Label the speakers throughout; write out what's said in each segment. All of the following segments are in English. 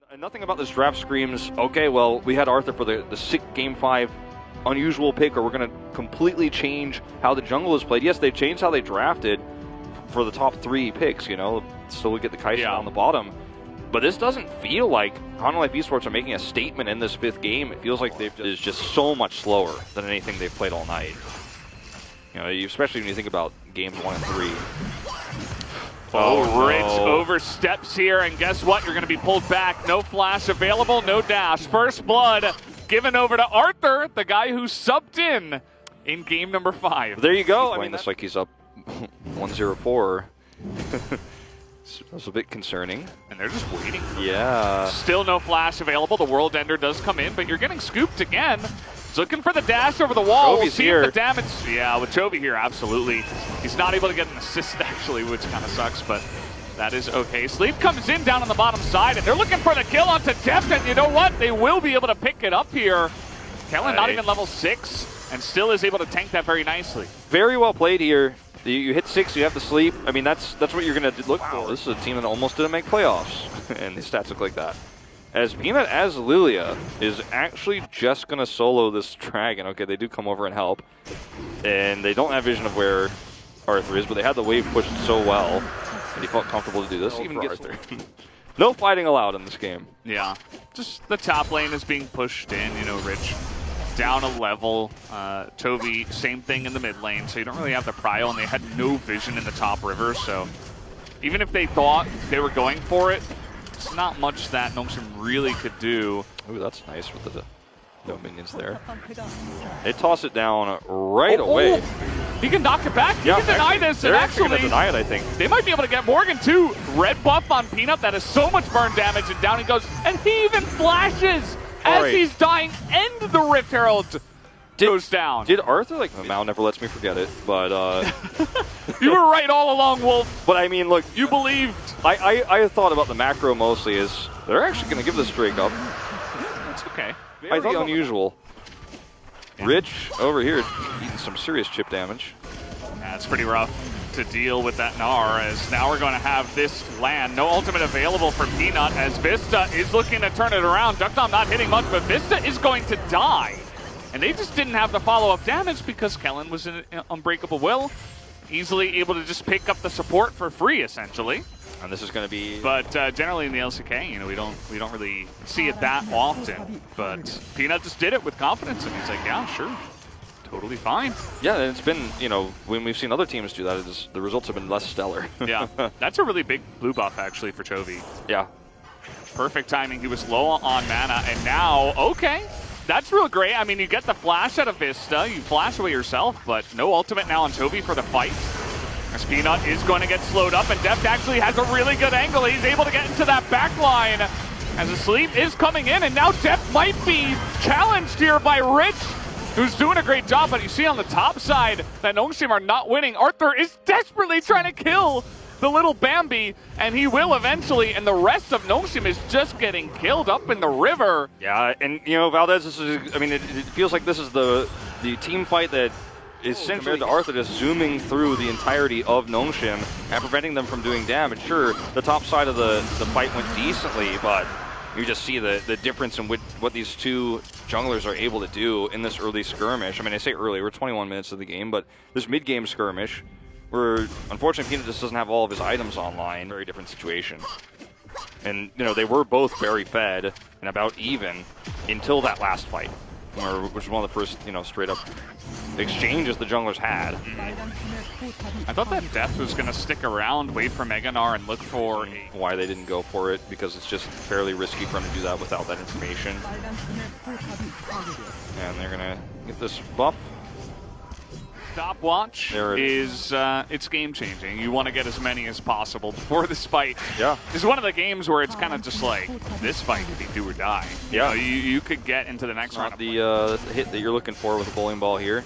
Speaker 1: And nothing about this draft screams, okay, well, we had Arthur for the sick Game 5 unusual pick, or we're going to completely change how the jungle is played. Yes, they changed how they drafted for the top 3 picks, you know, so we get the Kaisa on the bottom. But this doesn't feel like Hanwha Esports are making a statement in this 5th game. It feels like it's just so much slower than anything they've played all night. You know, especially when you think about games 1 and 3.
Speaker 2: Oh, Rich oversteps here, and guess what? You're going to be pulled back. No flash available, no dash. First blood given over to Arthur, the guy who subbed in game number 5.
Speaker 1: There you go. I mean, that's like he's up 1-0-4. That's a bit concerning.
Speaker 2: And they're just waiting.
Speaker 1: Yeah.
Speaker 2: Still no flash available. The World Ender does come in, but you're getting scooped again. He's looking for the dash over the wall. We'll see if the damage. Yeah, with Chovy here, absolutely. He's not able to get an assist, actually, which kind of sucks, but that is okay. Sleep comes in down on the bottom side, and they're looking for the kill onto Deft, and you know what? They will be able to pick it up here. Kellen not even level 6, and still is able to tank that very nicely.
Speaker 1: Very well played here. You hit 6, you have to sleep. I mean, that's what you're going to look for. This is a team that almost didn't make playoffs, and the stats look like that. As Peanut, as Lilia, is actually just going to solo this dragon. Okay, they do come over and help, and they don't have vision of where Arthur is, but they had the wave pushed so well, and he felt comfortable to do this. Even gets Arthur. No fighting allowed in this game.
Speaker 2: Yeah, just the top lane is being pushed in, you know, Rich. Down a level. Chovy, same thing in the mid lane, so you don't really have the prio, and they had no vision in the top river, so even if they thought they were going for it, it's not much that Nongshim really could do.
Speaker 1: Ooh, that's nice with the no minions there. They toss it down right away.
Speaker 2: He can knock it back. He can deny this, and actually
Speaker 1: going to deny it, I think.
Speaker 2: They might be able to get Morgan too. Red buff on Peanut, that is so much burn damage, and down he goes, and he even flashes as he's dying, and the Rift Herald goes down.
Speaker 1: Did Arthur, like, Mao never lets me forget it, but
Speaker 2: you were right all along, Wolf.
Speaker 1: But I mean, look,
Speaker 2: you believed.
Speaker 1: I thought about the macro mostly is they're actually going to give this Drake up.
Speaker 2: That's okay.
Speaker 1: I thought unusual. Rich over here eating some serious chip damage.
Speaker 2: That's pretty rough to deal with that Gnar, as now we're going to have this land. No ultimate available for Peanut, as Vista is looking to turn it around. Duckdom not hitting much, but Vista is going to die. And they just didn't have the follow-up damage because Kellen was in an unbreakable will. Easily able to just pick up the support for free, essentially.
Speaker 1: And this is going to be...
Speaker 2: But generally in the LCK, you know, we don't really see it that often. But Peanut just did it with confidence, and he's like, yeah, sure. Totally fine.
Speaker 1: Yeah, and it's been, you know, when we've seen other teams do that, the results have been less stellar.
Speaker 2: Yeah, that's a really big blue buff, actually, for Chovy.
Speaker 1: Yeah.
Speaker 2: Perfect timing. He was low on mana, and now, okay. That's real great. I mean, you get the flash out of Vista, you flash away yourself, but no ultimate now on Chovy for the fight. As Peanut is going to get slowed up, and Deft actually has a really good angle. He's able to get into that back line as the sleep is coming in, and now Deft might be challenged here by Rich, who's doing a great job, but you see on the top side that Nongshim are not winning. Arthur is desperately trying to kill the little Bambi, and he will eventually, and the rest of Nongshim is just getting killed up in the river.
Speaker 1: Yeah, and you know, Valdez, this is, I mean, it feels like this is the team fight that is compared to Arthur just zooming through the entirety of Nongshim and preventing them from doing damage. Sure, the top side of the fight went decently, but you just see the difference in what these two junglers are able to do in this early skirmish. I mean, I say early, we're 21 minutes of the game, but this mid-game skirmish, where unfortunately Peanut just doesn't have all of his items online, very different situation. And, you know, they were both very fed and about even until that last fight, which was one of the first, you know, straight-up exchanges the junglers had.
Speaker 2: I thought that Death was going to stick around, wait for Meganar, and look for
Speaker 1: why they didn't go for it, because it's just fairly risky for them to do that without that information. And they're going to get this buff.
Speaker 2: Stopwatch is it's game-changing. You want to get as many as possible before this fight.
Speaker 1: Yeah.
Speaker 2: It's one of the games where it's kind of just like, this fight could be do or die.
Speaker 1: Yeah.
Speaker 2: You know, you could get into the next round.
Speaker 1: The hit that you're looking for with a bowling ball here.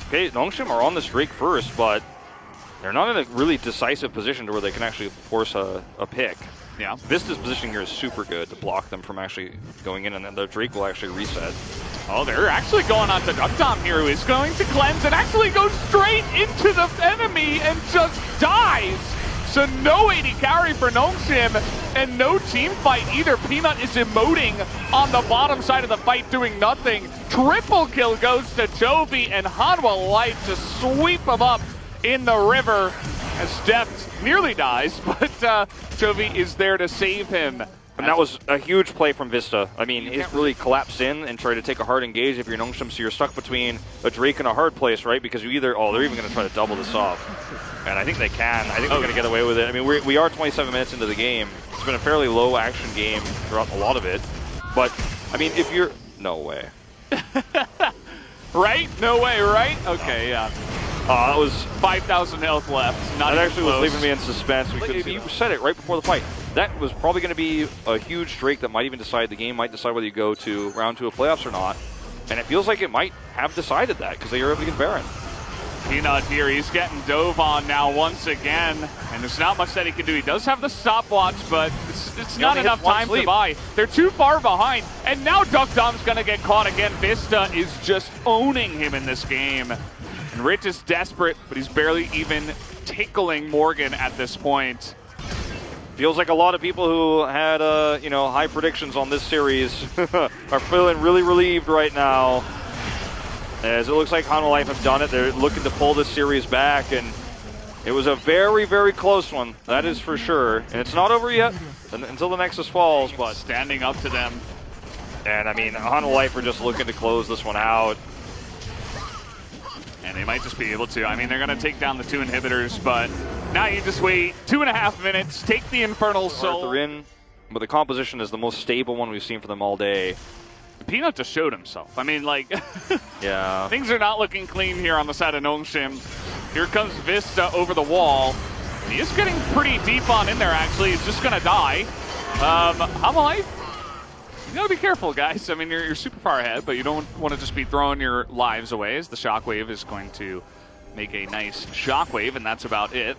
Speaker 1: Okay, Nongshim are on this Drake first, but they're not in a really decisive position to where they can actually force a pick.
Speaker 2: Yeah.
Speaker 1: Vista's position here is super good to block them from actually going in, and then the Drake will actually reset.
Speaker 2: Oh, they're actually going on to Duckdom here, who is going to cleanse and actually goes straight into the enemy and just dies. So no AD carry for Nongshim, and no team fight either. Peanut is emoting on the bottom side of the fight, doing nothing. Triple kill goes to Chovy, and Hanwha Light to sweep him up in the river as Deft nearly dies, but Chovy is there to save him.
Speaker 1: And that was a huge play from Vista. I mean, he's really collapsed in and tried to take a hard engage if you're Nongshim, so you're stuck between a Drake and a hard place, right? Because you either, oh, they're even going to try to double this up. And I think they can. I think they're going to get away with it. I mean, we are 27 minutes into the game. It's been a fairly low action game throughout a lot of it. But, I mean, if you're, no way.
Speaker 2: Right? No way, right? Okay, yeah.
Speaker 1: That was
Speaker 2: 5,000 health left. Not
Speaker 1: that actually
Speaker 2: close.
Speaker 1: was leaving me in suspense. You said it right before the fight. That was probably going to be a huge streak that might even decide the game, might decide whether you go to round 2 of playoffs or not. And it feels like it might have decided that because they were able to get Baron.
Speaker 2: Peanut here, he's getting dove on now once again, and there's not much that he can do. He does have the stopwatch, but it's not enough time to buy. They're too far behind, and now Duck Dom's going to get caught again. Vista is just owning him in this game. And Rich is desperate, but he's barely even tickling Morgan at this point.
Speaker 1: Feels like a lot of people who had high predictions on this series are feeling really relieved right now. As it looks like Hanwha Life have done it. They're looking to pull this series back, and it was a very, very close one. That is for sure. And it's not over yet until the Nexus falls, but
Speaker 2: standing up to them.
Speaker 1: And I mean, Hanwha Life are just looking to close this one out.
Speaker 2: And they might just be able to. I mean, they're going to take down the 2 inhibitors, but now you just wait 2.5 minutes, take the Infernal Soul.
Speaker 1: Arthur in, but the composition is the most stable one we've seen from them all day.
Speaker 2: Peanut just showed himself. I mean, like,
Speaker 1: yeah,
Speaker 2: things are not looking clean here on the side of Nongshim. Here comes Vista over the wall. He is getting pretty deep on in there, actually. He's just going to die. Hanwha Life, you gotta be careful, guys. I mean, you're super far ahead, but you don't want to just be throwing your lives away, as the shockwave is going to make a nice shockwave, and that's about it.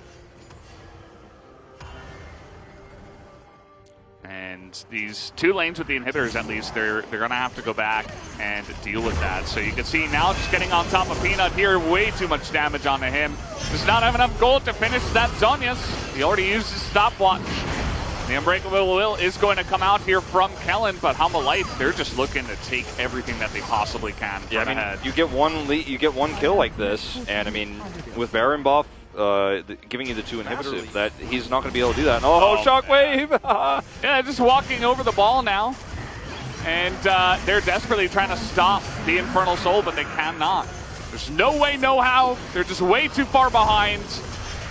Speaker 2: And these 2 lanes with the inhibitors, at least, they're going to have to go back and deal with that. So you can see now just getting on top of Peanut here, way too much damage onto him. Does not have enough gold to finish that Zonius. He already used his stopwatch. The Unbreakable Will is going to come out here from Kellen, but Hanwha Life, they're just looking to take everything that they possibly can.
Speaker 1: Yeah, I mean, you get one kill like this, and I mean, with Baron buff, giving you the 2 inhibitors, that he's not going to be able to do that. Oh, shockwave!
Speaker 2: Yeah, just walking over the ball now, and they're desperately trying to stop the Infernal Soul, but they cannot. There's no way, no how. They're just way too far behind.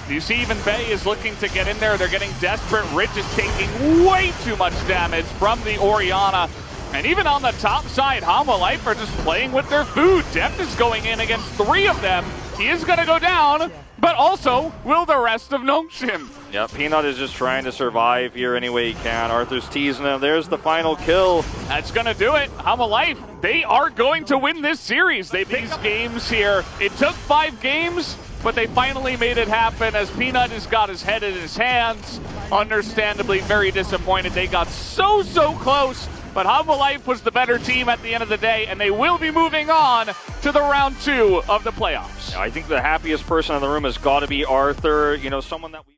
Speaker 2: You see even Bay is looking to get in there. They're getting desperate. Rich is taking way too much damage from the Orianna. And even on the top side, Hanwha Life are just playing with their food. Deft is going in against 3 of them. He is going to go down, but also will the rest of Nongshim.
Speaker 1: Yeah, Peanut is just trying to survive here any way he can. Arthur's teasing him. There's the final kill.
Speaker 2: That's going to do it. Hanwha Life, they are going to win this series. They picked games here. It took 5 games, but they finally made it happen as Peanut has got his head in his hands. Understandably very disappointed. They got so close, but Hanwha Life was the better team at the end of the day, and they will be moving on to the round 2 of the playoffs.
Speaker 1: I think the happiest person in the room has got to be Arthur. You know, someone that we